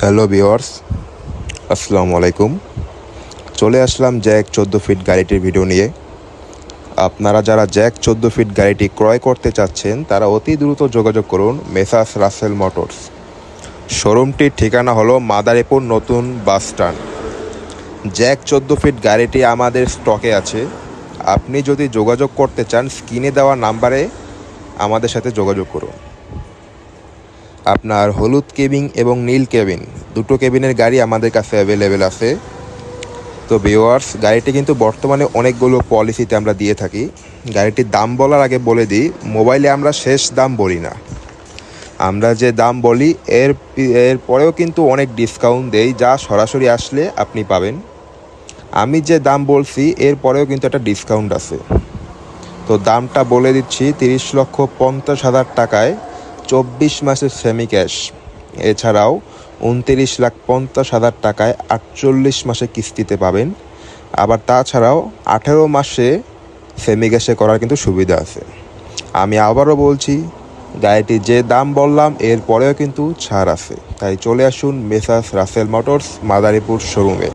Hello viewers, আসসালামু আলাইকুম। চলে আসলাম জ্যাক 14 ফিট গাড়িটির ভিডিও নিয়ে। আপনারা যারা জ্যাক 14 ফিট গাড়িটি ক্রয় করতে চাচ্ছেন তারা অতি দ্রুত যোগাযোগ করুন মেসার্স রাসেল মোটরস। শোরুমটির ঠিকানা হলো মাদারীপুর নতুন বাস স্ট্যান্ড। জ্যাক 14 ফিট গাড়িটি আমাদের স্টকে আছে। আপনি যদি যোগাযোগ করতে চান স্ক্রিনে দেওয়া নাম্বারে আমাদের সাথে যোগাযোগ করুন। আপনার হলুদ কেবিন এবং নীল কেবিন দুটো কেবিনের গাড়ি আমাদের কাছে অ্যাভেলেবেল আছে। তো ভিউয়ার্স, গাড়িটি কিন্তু বর্তমানে অনেকগুলো পলিসিতে আমরা দিয়ে থাকি। গাড়িটির দাম বলার আগে বলে দিই, মোবাইলে আমরা শেষ দাম বলি না। আমরা যে দাম বলি এর পরেও কিন্তু অনেক ডিসকাউন্ট দেই, যা সরাসরি আসলে আপনি পাবেন। আমি যে দাম বলছি এর পরেও কিন্তু একটা ডিসকাউন্ট আছে। তো দামটা বলে দিচ্ছি, 30,50,000 টাকায় 24 মাসের সেমি ক্যাশ, এছাড়াও 29,50,000 টাকায় 48 মাসে কিস্তিতে পাবেন। আবার তাছাড়াও 18 মাসে সেমি ক্যাশে করার কিন্তু সুবিধা আছে। আমি আবারও বলছি, গাড়িটি যে দাম বললাম এর পরেও কিন্তু ছাড় আছে। তাই চলে আসুন মেসার্স রাসেল মোটরস মাদারীপুর শোরুমে।